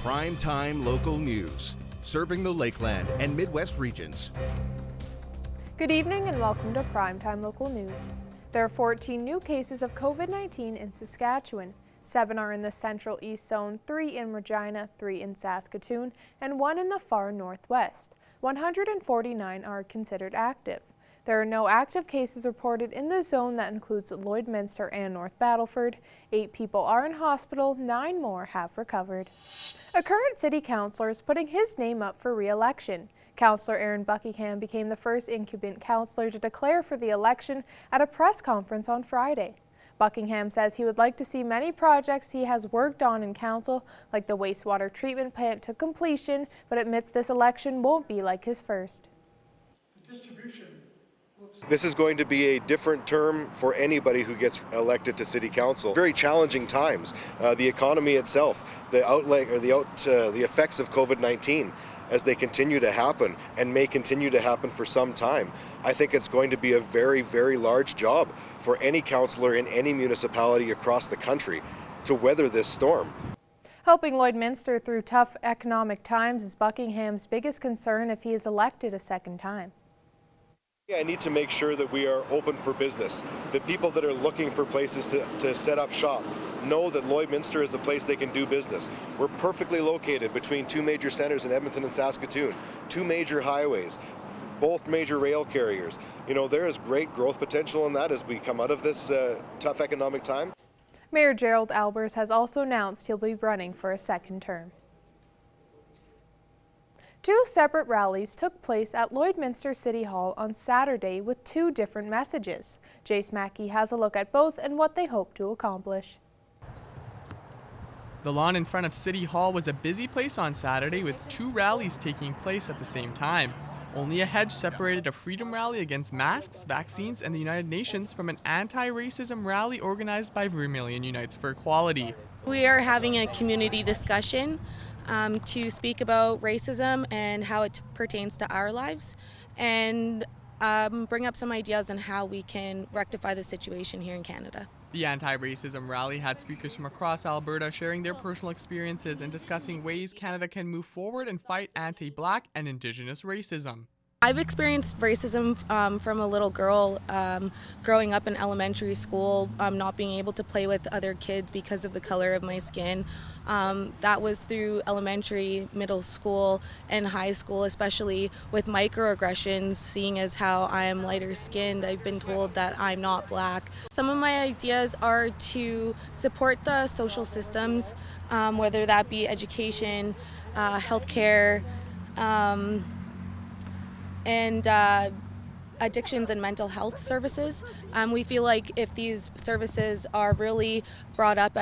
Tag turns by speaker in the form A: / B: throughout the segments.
A: Primetime local news, serving the Lakeland and Midwest regions.
B: Good evening and welcome to Primetime Local News. There are 14 new cases of COVID-19 in Saskatchewan. 7 are in the Central East Zone, 3 in Regina, 3 in Saskatoon, and 1 in the far northwest. 149 are considered active. There are no active cases reported in the zone that includes Lloydminster and North Battleford. 8 people are in hospital, 9 more have recovered. A current city councillor is putting his name up for re-election. Councillor Aaron Buckingham became the first incumbent councillor to declare for the election at a press conference on Friday. Buckingham says he would like to see many projects he has worked on in council, like the wastewater treatment plant, to completion, but admits this election won't be like his first.
C: This is going to be a different term for anybody who gets elected to city council. Very challenging times. The economy itself, the effects of COVID-19 as they continue to happen and may continue to happen for some time. I think it's going to be a very, very large job for any councillor in any municipality across the country to weather this storm.
B: Helping Lloydminster through tough economic times is Buckingham's biggest concern if he is elected a second time.
C: I need to make sure that we are open for business. The people that are looking for places to set up shop know that Lloydminster is a place they can do business. We're perfectly located between 2 major centers in Edmonton and Saskatoon, 2 major highways, both major rail carriers. You know, there is great growth potential in that as we come out of this tough economic time.
B: Mayor Gerald Albers has also announced he'll be running for a second term. 2 separate rallies took place at Lloydminster City Hall on Saturday with 2 different messages. Jace Mackey has a look at both and what they hope to accomplish.
D: The lawn in front of City Hall was a busy place on Saturday with 2 rallies taking place at the same time. Only a hedge separated a freedom rally against masks, vaccines, and the United Nations from an anti-racism rally organized by Vermilion Unites for Equality.
E: We are having a community discussion to speak about racism and how it pertains to our lives, and bring up some ideas on how we can rectify the situation here in Canada.
D: The anti-racism rally had speakers from across Alberta sharing their personal experiences and discussing ways Canada can move forward and fight anti-Black and Indigenous racism.
E: I've experienced racism from a little girl growing up in elementary school, not being able to play with other kids because of the color of my skin. That was through elementary, middle school, and high school, especially with microaggressions, seeing as how I am lighter skinned. I've been told that I'm not Black. Some of my ideas are to support the social systems, whether that be education, healthcare, and addictions and mental health services. We feel like if these services are really brought up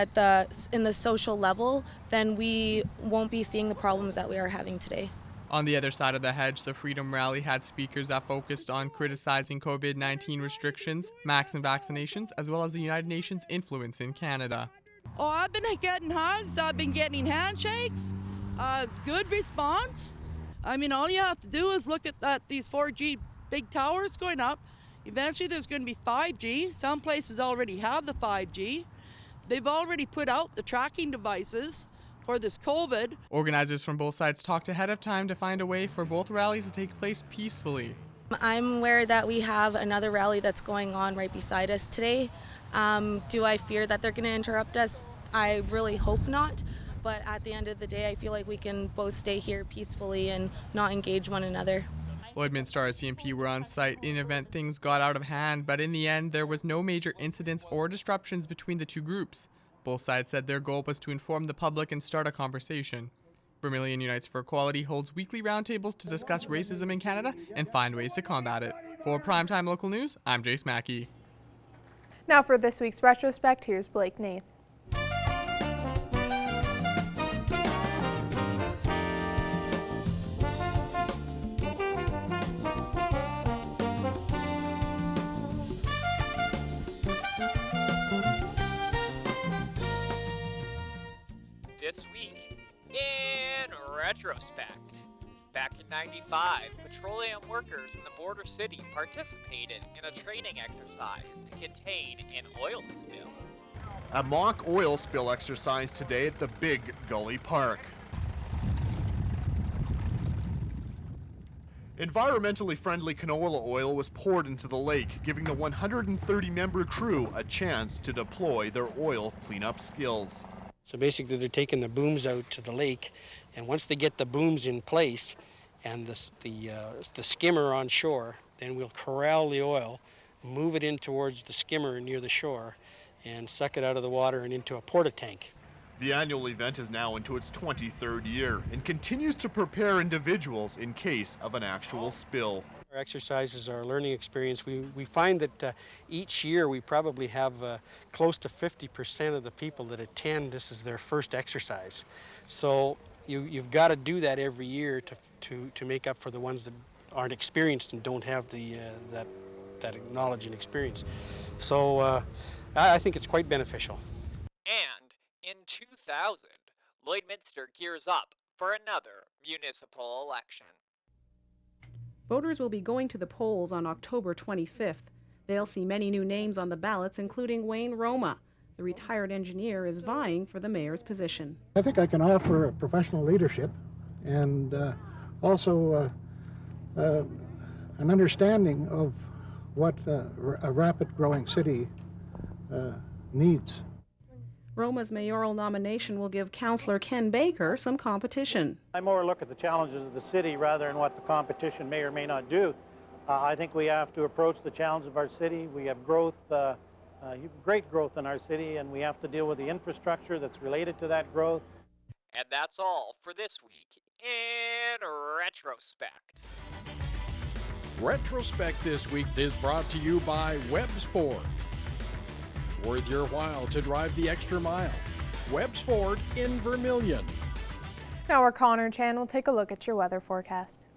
E: in the social level, then we won't be seeing the problems that we are having today.
D: On the other side of the hedge, the Freedom Rally had speakers that focused on criticizing COVID-19 restrictions, masks and vaccinations, as well as the United Nations' influence in Canada.
F: Oh, I've been getting hugs, I've been getting handshakes, good response. I mean, all you have to do is look at these 4G big towers going up. Eventually there's going to be 5G. Some places already have the 5G. They've already put out the tracking devices for this COVID.
D: Organizers from both sides talked ahead of time to find a way for both rallies to take place peacefully.
E: I'm aware that we have another rally that's going on right beside us today. Do I fear that they're going to interrupt us? I really hope not. But at the end of the day, I feel like we can both stay here peacefully and not engage one another.
D: Lloydminster RCMP were on site in event things got out of hand, but in the end, there was no major incidents or disruptions between the 2 groups. Both sides said their goal was to inform the public and start a conversation. Vermilion Unites for Equality holds weekly roundtables to discuss racism in Canada and find ways to combat it. For Primetime Local News, I'm Jace Mackey.
B: Now for this week's retrospect, here's Blake Nath.
G: This week in retrospect. Back in '95, petroleum workers in the border city participated in a training exercise to contain an oil spill.
H: A mock oil spill exercise today at the Big Gully Park. Environmentally friendly canola oil was poured into the lake, giving the 130-member crew a chance to deploy their oil cleanup skills.
I: So basically they're taking the booms out to the lake, and once they get the booms in place and the skimmer on shore, then we'll corral the oil, move it in towards the skimmer near the shore, and suck it out of the water and into a porta tank.
H: The annual event is now into its 23rd year and continues to prepare individuals in case of an actual spill.
I: Our exercises are a learning experience. We find that each year we probably have close to 50% of the people that attend this is their first exercise. So you've got to do that every year to make up for the ones that aren't experienced and don't have that knowledge and experience. So I think it's quite beneficial.
G: And in 2000, Lloydminster gears up for another municipal election.
J: Voters will be going to the polls on October 25th. They'll see many new names on the ballots, including Wayne Roma. The retired engineer is vying for the mayor's position.
K: I think I can offer professional leadership and also an understanding of what a rapid growing city needs.
J: Roma's mayoral nomination will give Councillor Ken Baker some competition.
L: I more look at the challenges of the city rather than what the competition may or may not do. I think we have to approach the challenge of our city. We have growth, great growth in our city, and we have to deal with the infrastructure that's related to that growth.
G: And that's all for this week in retrospect.
M: Retrospect this week is brought to you by Webb's Ford. Worth your while to drive the extra mile. Webb's Ford in Vermilion.
B: Now our Connor Chan will take a look at your weather forecast.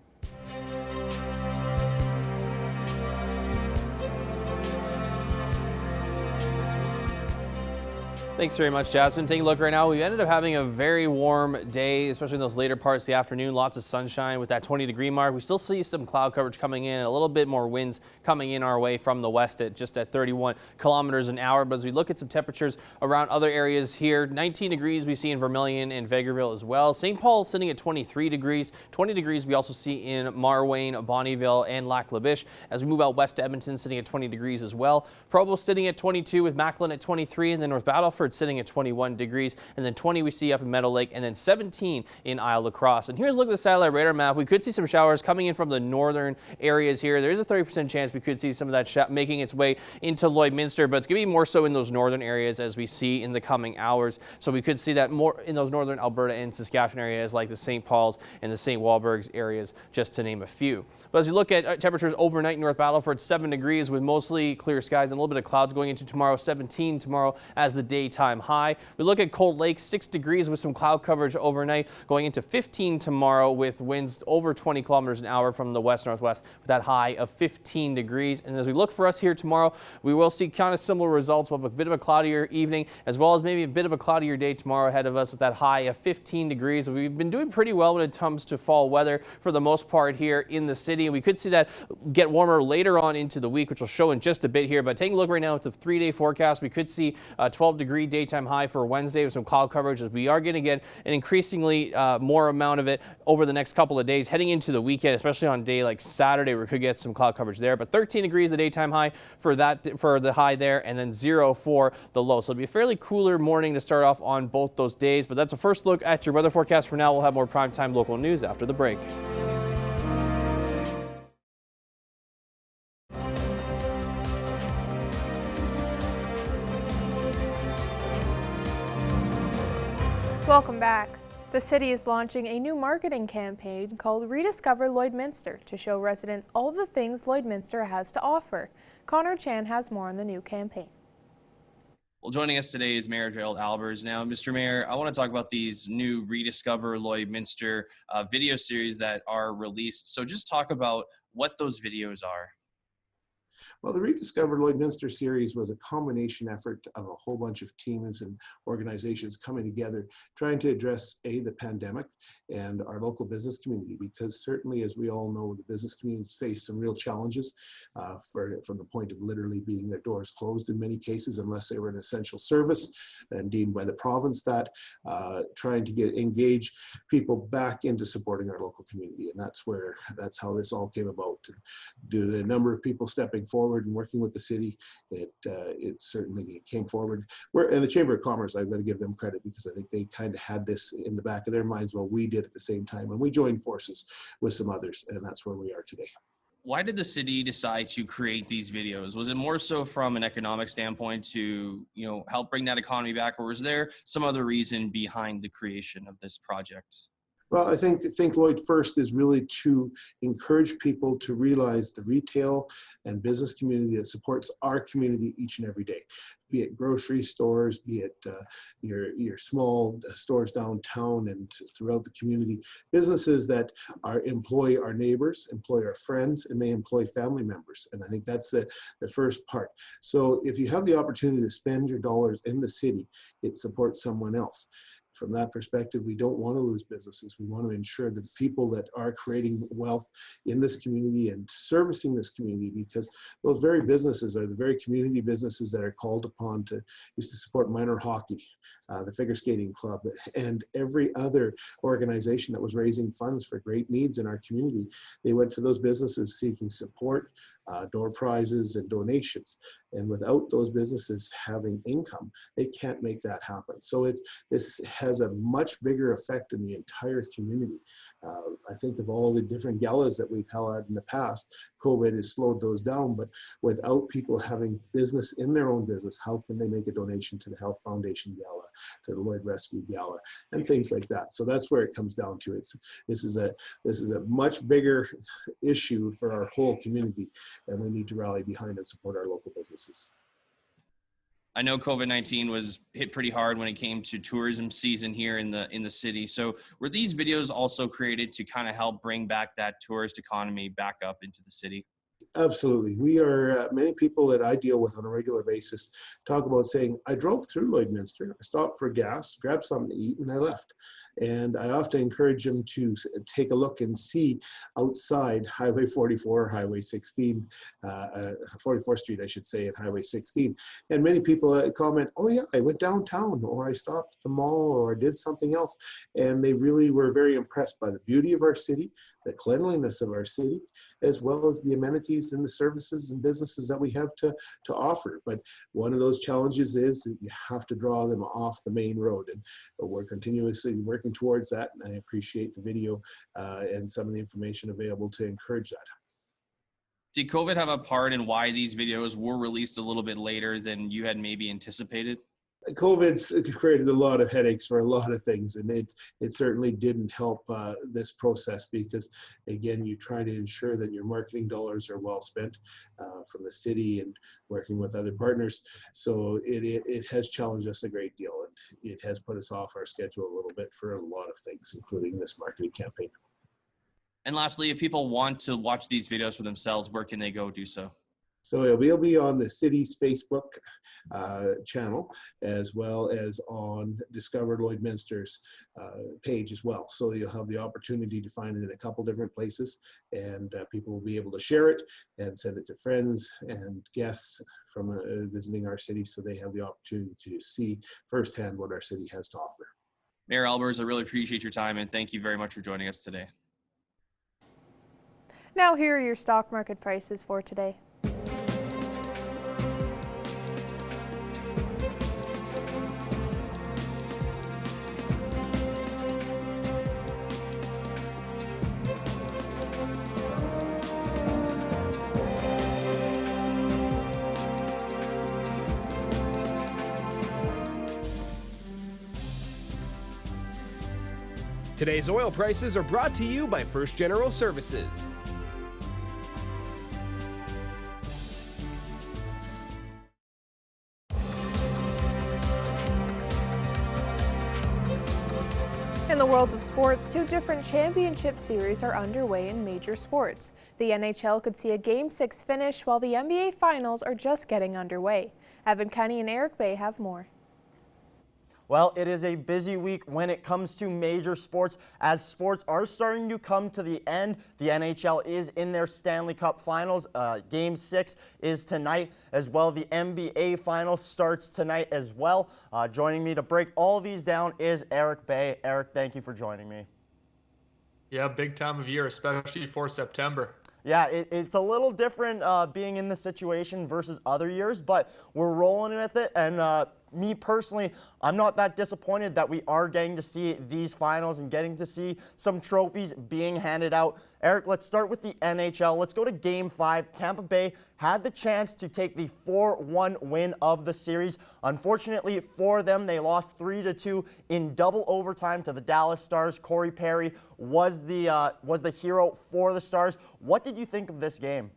N: Thanks very much, Jasmine. Taking a look right now, we ended up having a very warm day, especially in those later parts of the afternoon. Lots of sunshine with that 20-degree mark. We still see some cloud coverage coming in, a little bit more winds coming in our way from the west at just at 31 kilometers an hour. But as we look at some temperatures around other areas here, 19 degrees we see in Vermilion and Vegreville as well. St. Paul sitting at 23 degrees. 20 degrees we also see in Marwayne, Bonnyville, and Lac La Biche. As we move out west to Edmonton, sitting at 20 degrees as well. Provo sitting at 22 with Macklin at 23, and then North Battleford sitting at 21 degrees, and then 20 we see up in Meadow Lake, and then 17 in Isle La Crosse. And here's a look at the satellite radar map. We could see some showers coming in from the northern areas here. There is a 30% chance we could see some of that making its way into Lloydminster, but it's going to be more so in those northern areas as we see in the coming hours. So we could see that more in those northern Alberta and Saskatchewan areas like the St. Paul's and the St. Walburgs areas, just to name a few. But as you look at temperatures overnight in North Battleford, 7 degrees with mostly clear skies and a little bit of clouds going into tomorrow. 17 tomorrow as the daytime high. We look at Cold Lake, 6 degrees with some cloud coverage overnight, going into 15 tomorrow with winds over 20 kilometers an hour from the west-northwest with that high of 15 degrees. And as we look for us here tomorrow, we will see kind of similar results. We'll have a bit of a cloudier evening as well as maybe a bit of a cloudier day tomorrow ahead of us with that high of 15 degrees. We've been doing pretty well when it comes to fall weather for the most part here in the city. We could see that get warmer later on into the week, which will show in just a bit here. But taking a look right now at the 3-day forecast, we could see a 12-degree daytime high for Wednesday with some cloud coverage, as we are going to get an increasingly more amount of it over the next couple of days heading into the weekend, especially on a day like Saturday we could get some cloud coverage there. But 13 degrees the daytime high for the high there, and then 0 for the low. So it'll be a fairly cooler morning to start off on both those days. But that's a first look at your weather forecast for now. We'll have more primetime local news after the break.
B: Welcome back. The city is launching a new marketing campaign called Rediscover Lloydminster to show residents all the things Lloydminster has to offer. Connor Chan has more on the new campaign.
O: Well, joining us today is Mayor Gerald Albers. Now, Mr. Mayor, I want to talk about these new Rediscover Lloydminster video series that are released. So just talk about what those videos are.
P: Well, the Rediscover Lloydminster series was a combination effort of a whole bunch of teams and organizations coming together, trying to address the pandemic and our local business community, because certainly, as we all know, the business communities face some real challenges from the point of literally being their doors closed in many cases, unless they were an essential service and deemed by the province that, trying to engage people back into supporting our local community. And that's how this all came about. Due to the number of people stepping forward and working with the city, it certainly came forward. And the Chamber of Commerce, I've got to give them credit, because I think they kind of had this in the back of their minds while we did at the same time, and we joined forces with some others, and that's where we are today.
O: Why did the city decide to create these videos? Was it more so from an economic standpoint to, help bring that economy back, or was there some other reason behind the creation of this project?
P: Well, I think Lloyd First is really to encourage people to realize the retail and business community that supports our community each and every day, be it grocery stores, be it your small stores downtown and throughout the community, businesses that employ our neighbors, employ our friends, and may employ family members. And I think that's the first part. So if you have the opportunity to spend your dollars in the city, it supports someone else. From that perspective, we don't want to lose businesses. We want to ensure that people that are creating wealth in this community and servicing this community, because those very businesses are the very community businesses that are called upon to support minor hockey, the figure skating club, and every other organization that was raising funds for great needs in our community. They went to those businesses seeking support, door prizes, and donations. And without those businesses having income, they can't make that happen. So this has a much bigger effect in the entire community. I think of all the different galas that we've held in the past, COVID has slowed those down, but without people having business in their own business, how can they make a donation to the Health Foundation Gala, to the Lloyd Rescue Gala, and things like that? So that's where it comes down to. This is a much bigger issue for our whole community, and we need to rally behind and support our local businesses.
O: I know COVID-19 was hit pretty hard when it came to tourism season here in the city. So were these videos also created to kind of help bring back that tourist economy back up into the city?
P: Absolutely. We are, many people that I deal with on a regular basis talk about saying, I drove through Lloydminster, I stopped for gas, grabbed something to eat, and I left. And I often encourage them to take a look and see outside Highway 44, Highway 16, 44th Street, I should say, and Highway 16. And many people comment, oh yeah, I went downtown, or I stopped at the mall, or I did something else. And they really were very impressed by the beauty of our city, the cleanliness of our city, as well as the amenities and the services and businesses that we have to offer. But one of those challenges is that you have to draw them off the main road. And we're continuously working towards that. And I appreciate the video and some of the information available to encourage that.
O: Did COVID have a part in why these videos were released a little bit later than you had maybe anticipated?
P: COVID's created a lot of headaches for a lot of things, and it certainly didn't help this process, because again, you try to ensure that your marketing dollars are well spent from the city and working with other partners. So it has challenged us a great deal, and it has put us off our schedule a little bit for a lot of things, including this marketing campaign.
O: And lastly, if people want to watch these videos for themselves, where can they go do so?
P: So it'll be on the city's Facebook channel, as well as on Discover Lloydminster's page as well. So you'll have the opportunity to find it in a couple different places, and people will be able to share it and send it to friends and guests from visiting our city, so they have the opportunity to see firsthand what our city has to offer.
O: Mayor Albers, I really appreciate your time, and thank you very much for joining us today.
B: Now here are your stock market prices for today.
Q: Today's oil prices are brought to you by First General Services.
B: In the world of sports, 2 different championship series are underway in major sports. The NHL could see a Game 6 finish, while the NBA Finals are just getting underway. Evan Kenny and Eric Bay have more.
R: Well, it is a busy week when it comes to major sports, as sports are starting to come to the end. The NHL is in their Stanley Cup Finals. Game 6 is tonight as well. The NBA Finals starts tonight as well. Joining me to break all these down is Eric Bay. Eric, thank you for joining me.
S: Yeah, big time of year, especially for September.
R: Yeah, it's a little different being in this situation versus other years, but we're rolling with it. And me personally, I'm not that disappointed that we are getting to see these finals and getting to see some trophies being handed out. Eric, let's start with the NHL. Let's go to Game 5. Tampa Bay had the chance to take the 4-1 win of the series. Unfortunately for them, they lost 3-2 in double overtime to the Dallas Stars. Corey Perry was the hero for the Stars. What did you think of this game?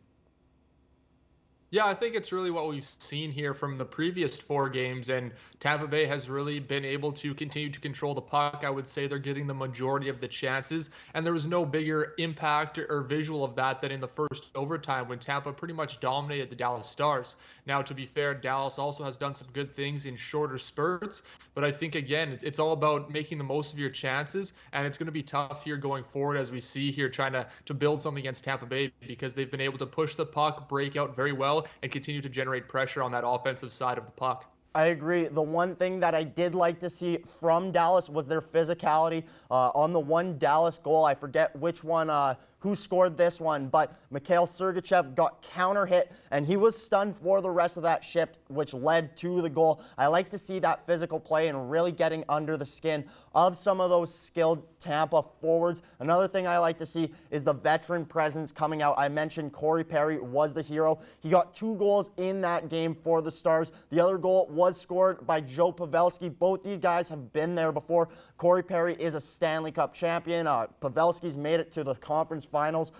S: Yeah, I think it's really what we've seen here from the previous 4 games, and Tampa Bay has really been able to continue to control the puck. I would say they're getting the majority of the chances, and there was no bigger impact or visual of that than in the first overtime when Tampa pretty much dominated the Dallas Stars. Now, to be fair, Dallas also has done some good things in shorter spurts, but I think, again, it's all about making the most of your chances, and it's going to be tough here going forward as we see here trying to build something against Tampa Bay, because they've been able to push the puck, break out very well, and continue to generate pressure on that offensive side of the puck.
R: I agree. The one thing that I did like to see from Dallas was their physicality. On the one Dallas goal, I forget which one, who scored this one, but Mikhail Sergachev got counter hit, and he was stunned for the rest of that shift, which led to the goal. I like to see that physical play and really getting under the skin of some of those skilled Tampa forwards. Another thing I like to see is the veteran presence coming out. I mentioned Corey Perry was the hero. He got 2 goals in that game for the Stars. The other goal was scored by Joe Pavelski. Both these guys have been there before. Corey Perry is a Stanley Cup champion. Pavelski's made it to the conference finals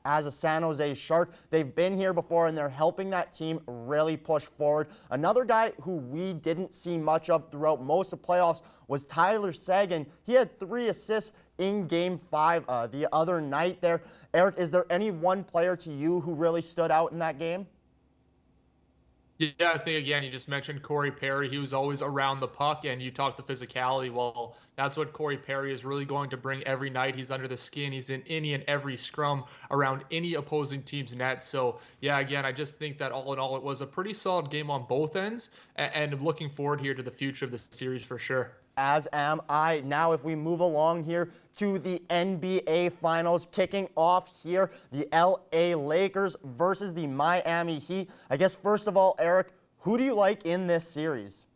R: as a San Jose Shark. They've been here before, and they're helping that team really push forward. Another guy who we didn't see much of throughout most of playoffs was Tyler Seguin. He had 3 assists in Game 5 the other night there. Eric, is there any one player to you who really stood out in that game?
S: Yeah, I think, again, you just mentioned Corey Perry. He was always around the puck, and you talked the physicality. Well, that's what Corey Perry is really going to bring every night. He's under the skin. He's in any and every scrum around any opposing team's net. So, yeah, again, I just think that all in all, it was a pretty solid game on both ends, and I'm looking forward here to the future of the series for sure.
R: As am I. Now, if we move along here to the NBA Finals, kicking off here, the LA Lakers versus the Miami Heat. I guess, first of all, Eric, who do you like in this series?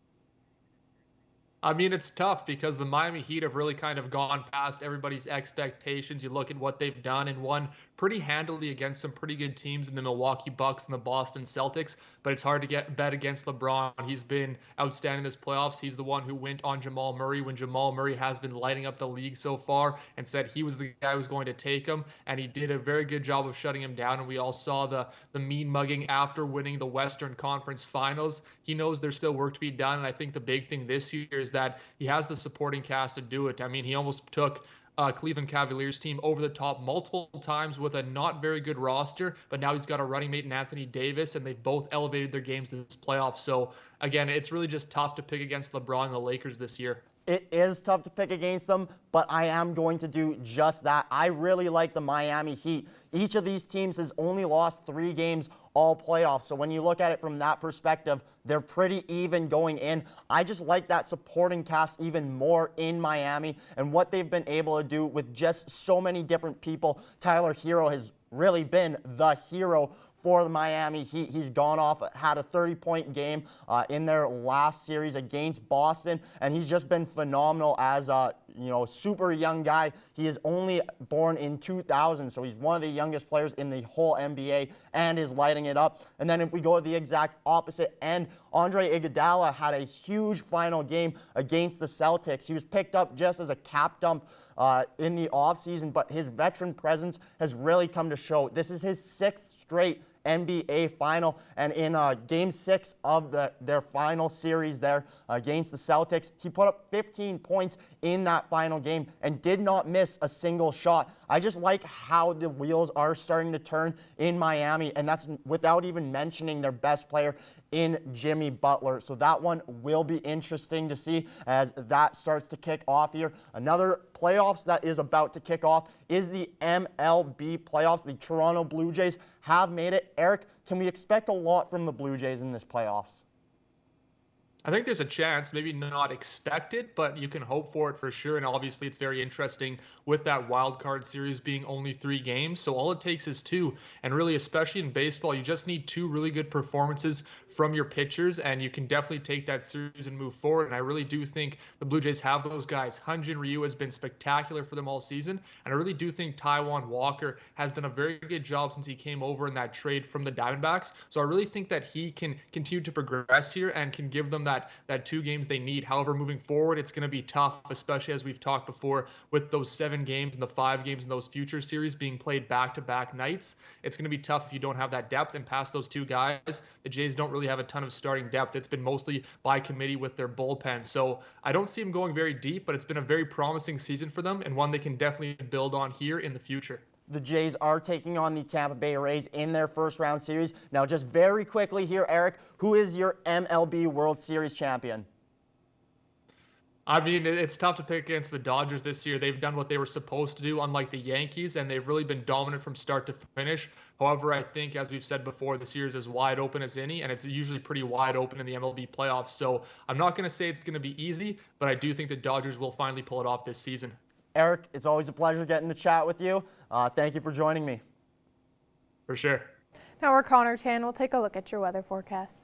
S: I mean, it's tough because the Miami Heat have really kind of gone past everybody's expectations. You look at what they've done and won pretty handily against some pretty good teams in the Milwaukee Bucks and the Boston Celtics, but it's hard to bet against LeBron. He's been outstanding this playoffs. He's the one who went on Jamal Murray when Jamal Murray has been lighting up the league so far and said he was the guy who was going to take him, and he did a very good job of shutting him down, and we all saw the mean mugging after winning the Western Conference Finals. He knows there's still work to be done, and I think the big thing this year is that he has the supporting cast to do it. I mean, he almost took Cleveland Cavaliers team over the top multiple times with a not very good roster, but now he's got a running mate in Anthony Davis, and they've both elevated their games this playoff. So again, it's really just tough to pick against LeBron and the Lakers this year.
R: It is tough to pick against them, but I am going to do just that. I really like the Miami Heat. Each of these teams has only lost 3 games all playoffs. So when you look at it from that perspective, they're pretty even going in. I just like that supporting cast even more in Miami and what they've been able to do with just so many different people. Tyler Hero has really been the hero for the Miami Heat. He's gone off, had a 30-point game in their last series against Boston, and he's just been phenomenal as a super young guy. He is only born in 2000, so he's one of the youngest players in the whole NBA and is lighting it up. And then if we go to the exact opposite end, Andre Iguodala had a huge final game against the Celtics. He was picked up just as a cap dump in the offseason, but his veteran presence has really come to show. This is his 6th straight NBA final. And in Game 6 of their final series there against the Celtics, he put up 15 points in that final game and did not miss a single shot. I just like how the wheels are starting to turn in Miami, and that's without even mentioning their best player in Jimmy Butler. So that one will be interesting to see as that starts to kick off here. Another playoffs that is about to kick off is the MLB playoffs. The Toronto Blue Jays have made it. Eric, can we expect a lot from the Blue Jays in this playoffs?
S: I think there's a chance, maybe not expected, but you can hope for it for sure. And obviously it's very interesting with that wild card series being only 3 games. So all it takes is 2. And really, especially in baseball, you just need 2 really good performances from your pitchers, and you can definitely take that series and move forward. And I really do think the Blue Jays have those guys. Hyun-Jin Ryu has been spectacular for them all season. And I really do think Taijuan Walker has done a very good job since he came over in that trade from the Diamondbacks. So I really think that he can continue to progress here and can give them that 2 games they need. However, moving forward, it's going to be tough, especially as we've talked before with those 7 games and the 5 games in those future series being played back-to-back nights. It's going to be tough if you don't have that depth, and past those 2 guys, the Jays don't really have a ton of starting depth. It's been mostly by committee with their bullpen. So I don't see them going very deep, but it's been a very promising season for them and one they can definitely build on here in the future.
R: The Jays are taking on the Tampa Bay Rays in their first round series. Now, just very quickly here, Eric, who is your MLB World Series champion?
S: I mean, it's tough to pick against the Dodgers this year. They've done what they were supposed to do, unlike the Yankees, and they've really been dominant from start to finish. However, I think, as we've said before, the series is as wide open as any, and it's usually pretty wide open in the MLB playoffs. So I'm not going to say it's going to be easy, but I do think the Dodgers will finally pull it off this season.
R: Eric, it's always a pleasure getting to chat with you. Thank you for joining me.
S: For sure.
B: Now we're Connor Tan. We'll take a look at your weather forecast.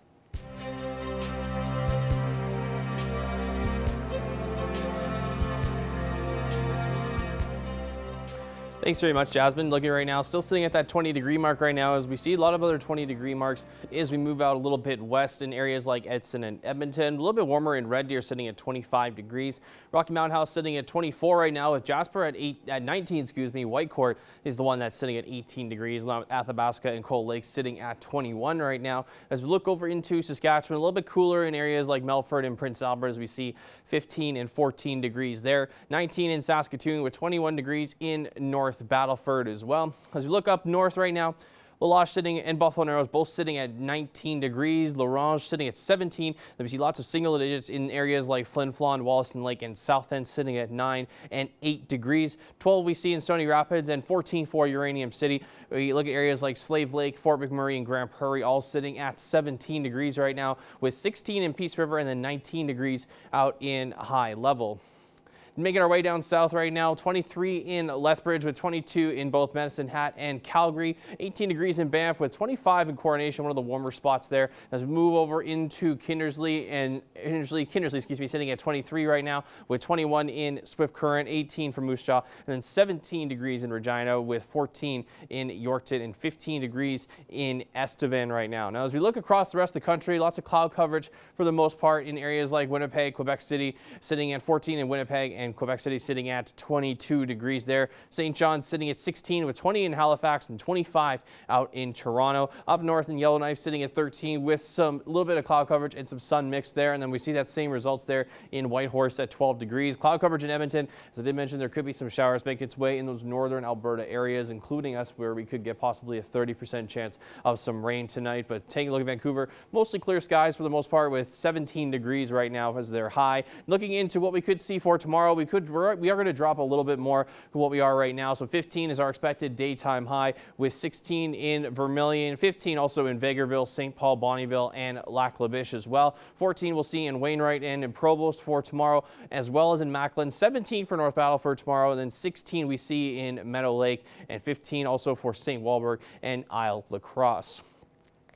N: Thanks very much, Jasmine. Looking right now, still sitting at that 20-degree mark right now as we see a lot of other 20-degree marks as we move out a little bit west in areas like Edson and Edmonton. A little bit warmer in Red Deer, sitting at 25 degrees. Rocky Mountain House sitting at 24 right now, with Jasper at 19. Whitecourt is the one that's sitting at 18 degrees. Along with Athabasca and Cold Lake sitting at 21 right now. As we look over into Saskatchewan, a little bit cooler in areas like Melfort and Prince Albert as we see 15 and 14 degrees there. 19 in Saskatoon with 21 degrees in North Battleford as well. As we look up north right now, La Loche sitting and Buffalo Narrows both sitting at 19 degrees. L'Orange sitting at 17. Then we see lots of single digits in areas like Flin Flon, Wollaston Lake, and South End sitting at 9 and 8 degrees. 12 we see in Stony Rapids and 14 for Uranium City. We look at areas like Slave Lake, Fort McMurray, and Grand Prairie all sitting at 17 degrees right now, with 16 in Peace River and then 19 degrees out in High Level. Making our way down south right now, 23 in Lethbridge with 22 in both Medicine Hat and Calgary, 18 degrees in Banff with 25 in Coronation, one of the warmer spots there. As we move over into Kindersley, sitting at 23 right now with 21 in Swift Current, 18 for Moose Jaw, and then 17 degrees in Regina with 14 in Yorkton and 15 degrees in Estevan right now. Now, as we look across the rest of the country, lots of cloud coverage for the most part in areas like Winnipeg, Quebec City sitting at 14 in Winnipeg, and Quebec City sitting at 22 degrees there. St. John's sitting at 16 with 20 in Halifax and 25 out in Toronto. Up north in Yellowknife sitting at 13 with some little bit of cloud coverage and some sun mix there. And then we see that same results there in Whitehorse at 12 degrees. Cloud coverage in Edmonton. As I did mention, there could be some showers make its way in those northern Alberta areas, including us, where we could get possibly a 30% chance of some rain tonight. But taking a look at Vancouver, mostly clear skies for the most part with 17 degrees right now as their high. Looking into what we could see for tomorrow, we are going to drop a little bit more than what we are right now. So 15 is our expected daytime high, with 16 in Vermilion, 15 also in Vegreville, St. Paul, Bonnyville, and Lac La Biche as well. 14 we'll see in Wainwright and in Provost for tomorrow, as well as in Macklin. 17 for North Battleford tomorrow, and then 16 we see in Meadow Lake, and 15 also for St. Walburg and Isle La Crosse.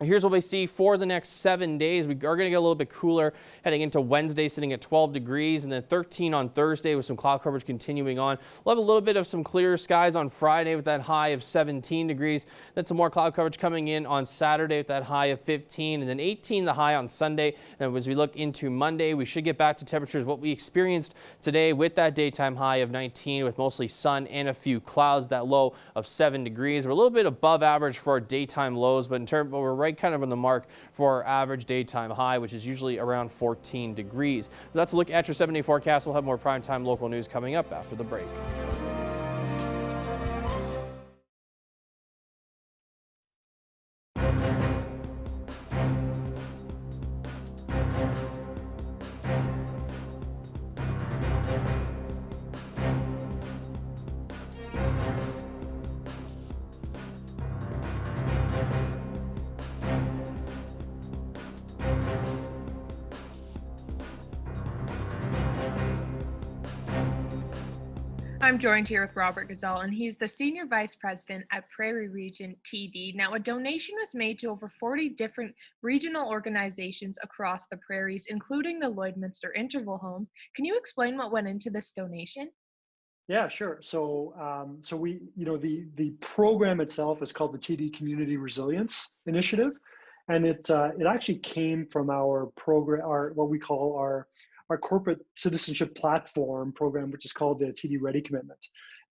N: Here's what we see for the next 7 days. We are going to get a little bit cooler heading into Wednesday, sitting at 12 degrees, and then 13 on Thursday with some cloud coverage continuing on. We'll have a little bit of some clearer skies on Friday with that high of 17 degrees. Then some more cloud coverage coming in on Saturday with that high of 15, and then 18 the high on Sunday. And as we look into Monday, we should get back to temperatures what we experienced today with that daytime high of 19 with mostly sun and a few clouds, that low of 7 degrees. We're a little bit above average for our daytime lows, but we're right kind of on the mark for our average daytime high, which is usually around 14 degrees. That's a look at your 7-day forecast. We'll have more primetime local news coming up after the break.
B: I'm joined here with Robert Gazal, and he's the Senior Vice President at Prairie Region TD. Now, a donation was made to over 40 different regional organizations across the prairies, including the Lloydminster Interval Home. Can you explain what went into this donation?
T: Yeah, sure. So we, the program itself is called the TD Community Resilience Initiative, and it actually came from our program, our what we call our corporate citizenship platform program, which is called the TD Ready Commitment.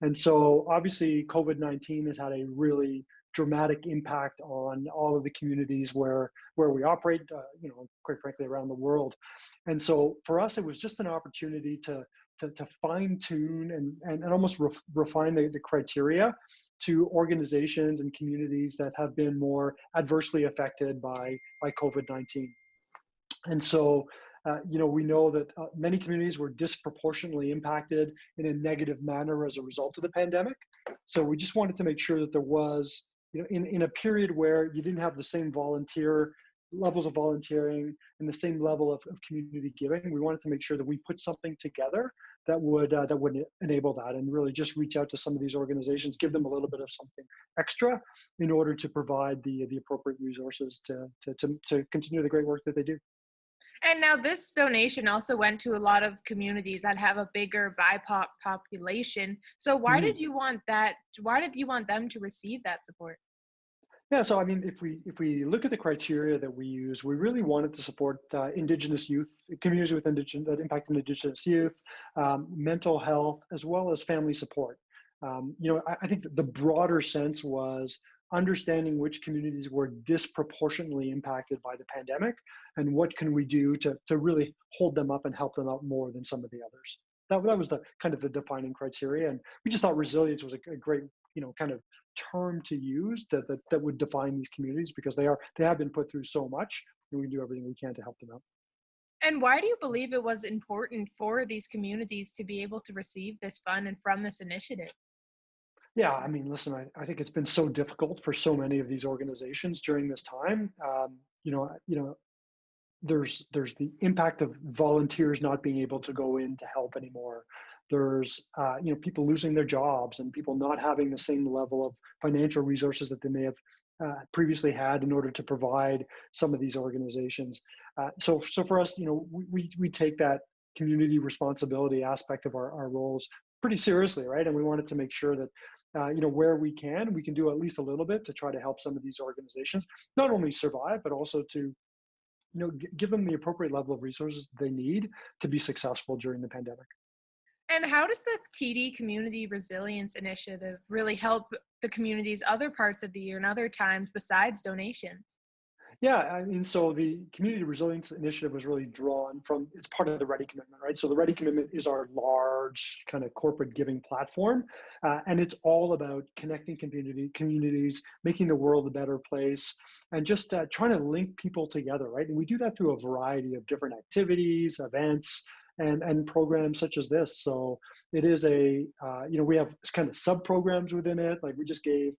T: And so obviously COVID-19 has had a really dramatic impact on all of the communities where we operate, quite frankly, around the world. And so for us, it was just an opportunity to fine tune and almost refine the criteria to organizations and communities that have been more adversely affected by COVID-19. And so, we know that many communities were disproportionately impacted in a negative manner as a result of the pandemic. So we just wanted to make sure that there was, in a period where you didn't have the same levels of volunteering and the same level of community giving, we wanted to make sure that we put something together that would enable that, and really just reach out to some of these organizations, give them a little bit of something extra in order to provide the appropriate resources to continue the great work that they do.
B: And now this donation also went to a lot of communities that have a bigger BIPOC population. So why did you want that? Why did you want them to receive that support?
T: Yeah, so I mean, if we look at the criteria that we use, we really wanted to support Indigenous youth, communities with that impact on Indigenous youth, mental health, as well as family support. I think that the broader sense was understanding which communities were disproportionately impacted by the pandemic and what can we do to really hold them up and help them out more than some of the others. That was the kind of the defining criteria, and we just thought resilience was a great kind of term to use that would define these communities, because they have been put through so much, and we do everything we can to help them out.
B: And why do you believe it was important for these communities to be able to receive this fund and from this initiative?
T: Yeah, I mean, listen, I think it's been so difficult for so many of these organizations during this time. There's the impact of volunteers not being able to go in to help anymore. There's people losing their jobs and people not having the same level of financial resources that they may have previously had in order to provide some of these organizations. So for us, we take that community responsibility aspect of our roles pretty seriously, right? And we wanted to make sure that where we can do at least a little bit to try to help some of these organizations not only survive, but also to give them the appropriate level of resources they need to be successful during the pandemic.
B: And how does the TD Community Resilience Initiative really help the communities other parts of the year and other times besides donations?
T: Yeah, I mean, so the Community Resilience Initiative was really drawn from, it's part of the Ready Commitment, right? So the Ready Commitment is our large kind of corporate giving platform, and it's all about connecting communities, making the world a better place, and just trying to link people together, right? And we do that through a variety of different activities, events, and programs such as this. So it is we have kind of sub-programs within it. Like we just gave,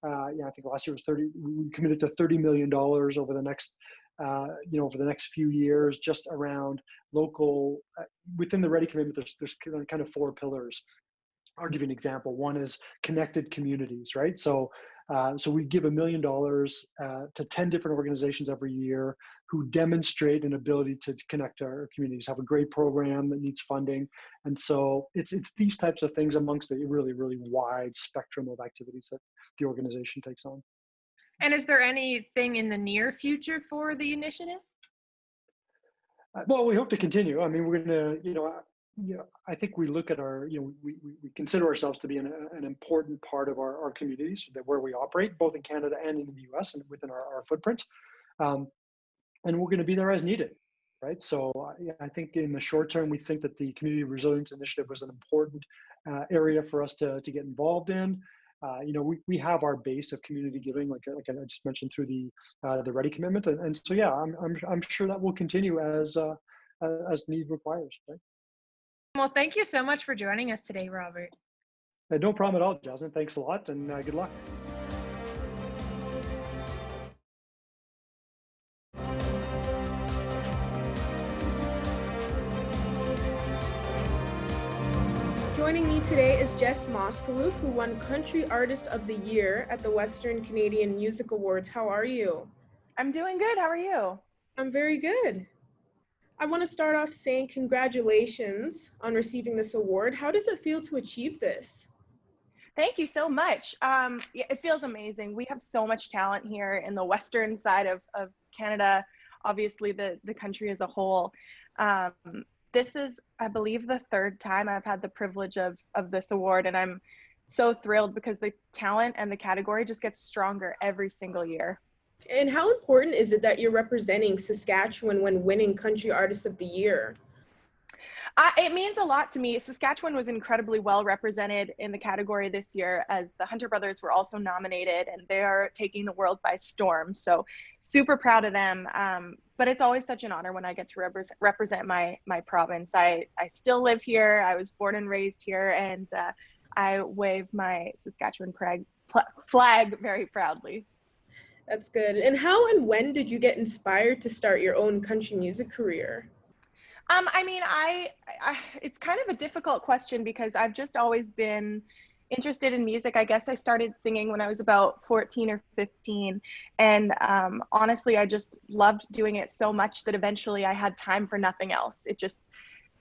T: I think last year was we committed to $30 million over the next, over the next few years, just around local, within the Ready Commitment, there's kind of four pillars. I'll give you an example. One is connected communities, right? So So we give $1 million to 10 different organizations every year who demonstrate an ability to connect our communities, have a great program that needs funding. And so it's these types of things amongst a really, really wide spectrum of activities that the organization takes on.
B: And is there anything in the near future for the initiative?
T: Well, we hope to continue. I mean, we're going to, I think we look at our, we consider ourselves to be an important part of our communities that where we operate, both in Canada and in the US and within our footprint. And we're going to be there as needed, right? So I think in the short term, we think that the Community Resilience Initiative was an important area for us to get involved in. We have our base of community giving, like I just mentioned, through the Ready Commitment, and so yeah, I'm sure that will continue as need requires. Right?
B: Well, thank you so much for joining us today, Robert.
T: No problem at all, Jasmine. Thanks a lot, and good luck.
J: Joining me today is Jess Moskalup, who won Country Artist of the Year at the Western Canadian Music Awards. How are you?
U: I'm doing good. How are you?
J: I'm very good. I want to start off saying congratulations on receiving this award. How does it feel to achieve this?
U: Thank you so much. It feels amazing. We have so much talent here in the western side of Canada, obviously the country as a whole. This is, I believe, the third time I've had the privilege of this award, and I'm so thrilled because the talent and the category just gets stronger every single year.
J: And how important is it that you're representing Saskatchewan when winning Country Artist of the Year?
U: It means a lot to me. Saskatchewan was incredibly well represented in the category this year, as the Hunter brothers were also nominated, and they are taking the world by storm. So super proud of them. But it's always such an honor when I get to represent my province. I still live here. I was born and raised here, and I wave my Saskatchewan flag very proudly.
J: That's good. And how and when did you get inspired to start your own country music career?
U: I mean, it's kind of a difficult question because I've just always been interested in music. I guess I started singing when I was about 14 or 15. And honestly, I just loved doing it so much that eventually I had time for nothing else.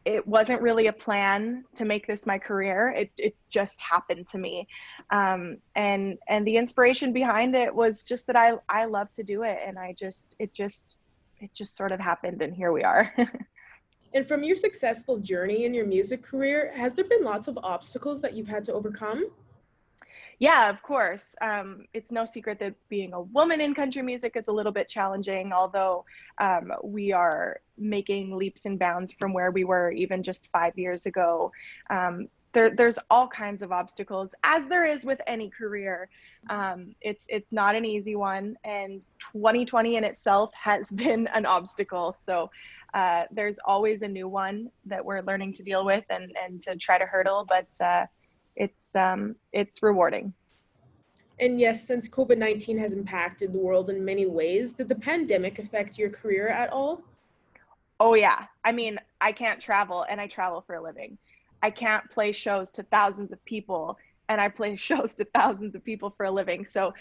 U: It wasn't really a plan to make this my career. It just happened to me. And the inspiration behind it was just that I love to do it. And it just sort of happened, and here we are.
J: And from your successful journey in your music career, has there been lots of obstacles that you've had to overcome?
U: Yeah, of course. It's no secret that being a woman in country music is a little bit challenging, although we are making leaps and bounds from where we were even just 5 years ago. There's all kinds of obstacles, as there is with any career. It's not an easy one, and 2020 in itself has been an obstacle. So there's always a new one that we're learning to deal with and to try to hurdle, but it's rewarding.
J: And yes, since COVID-19 has impacted the world in many ways, did the pandemic affect your career at all?
U: Oh yeah. I mean, I can't travel, and I travel for a living. I can't play shows to thousands of people, and I play shows to thousands of people for a living. So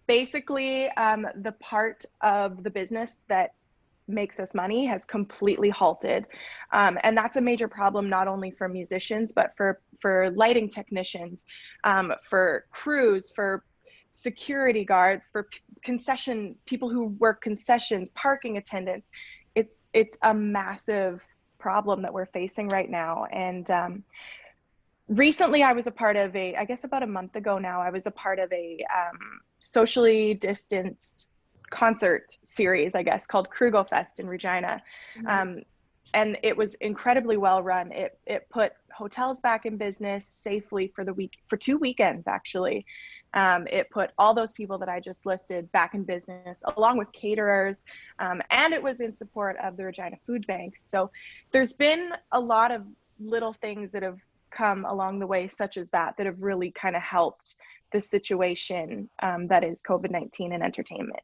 U: basically, the part of the business that makes us money has completely halted. And that's a major problem, not only for musicians, but for lighting technicians, for crews, for security guards, for people who work concessions, parking attendants. It's a massive problem that we're facing right now. And recently I was a part of I guess about a month ago now, I was a part of a socially distanced concert series, I guess, called Krugo Fest in Regina. Mm-hmm. And it was incredibly well run. It put hotels back in business safely for 2 weekends, actually. It put all those people that I just listed back in business, along with caterers, and it was in support of the Regina Food Banks. So there's been a lot of little things that have come along the way, such as that have really kind of helped the situation that is COVID-19 and entertainment.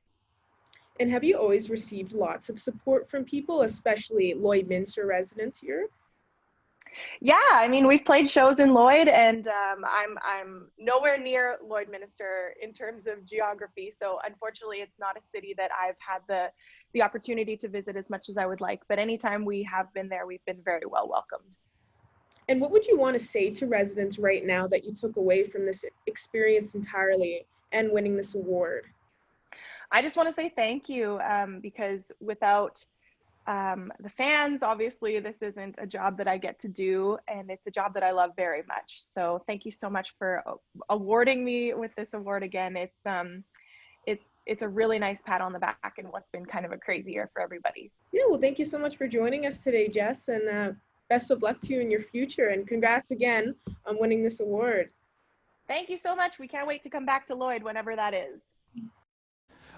J: And have you always received lots of support from people, especially Lloydminster residents here?
U: Yeah, I mean, we've played shows in Lloyd, and I'm nowhere near Lloydminster in terms of geography. So unfortunately, it's not a city that I've had the opportunity to visit as much as I would like. But anytime we have been there, we've been very well welcomed.
B: And what would you want to say to residents right now that you took away from this experience entirely and winning this award?
U: I just want to say thank you, because without the fans, obviously this isn't a job that I get to do, and it's a job that I love very much. So thank you so much for awarding me with this award again. It's a really nice pat on the back in what's been kind of a crazy year for everybody.
B: Yeah, well, thank you so much for joining us today, Jess, and best of luck to you in your future, and congrats again on winning this award.
U: Thank you so much. We can't wait to come back to Lloyd whenever that is.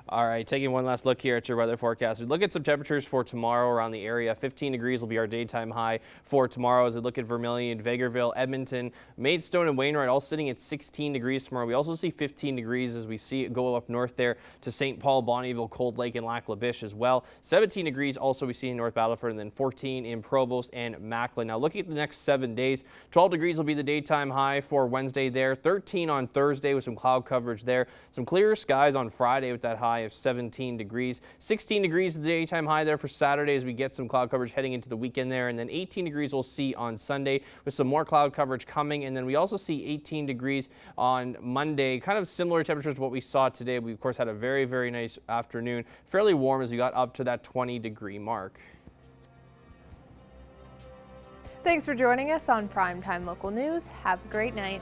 N: All right, taking one last look here at your weather forecast. We look at some temperatures for tomorrow around the area. 15 degrees will be our daytime high for tomorrow as we look at Vermilion, Vegreville, Edmonton, Maidstone, and Wainwright all sitting at 16 degrees tomorrow. We also see 15 degrees as we see it go up north there to St. Paul, Bonnyville, Cold Lake, and Lac La Biche as well. 17 degrees also we see in North Battleford, and then 14 in Provost and Macklin. Now looking at the next 7 days, 12 degrees will be the daytime high for Wednesday there. 13 on Thursday with some cloud coverage there. Some clearer skies on Friday with that high of 17 degrees. 16 degrees the daytime high there for Saturday as we get some cloud coverage heading into the weekend there, and then 18 degrees we'll see on Sunday with some more cloud coverage coming, and then we also see 18 degrees on Monday. Kind of similar temperatures to what we saw today. We of course had a very, very nice afternoon, fairly warm as we got up to that 20-degree mark.
B: Thanks for joining us on Primetime Local News. Have a great night.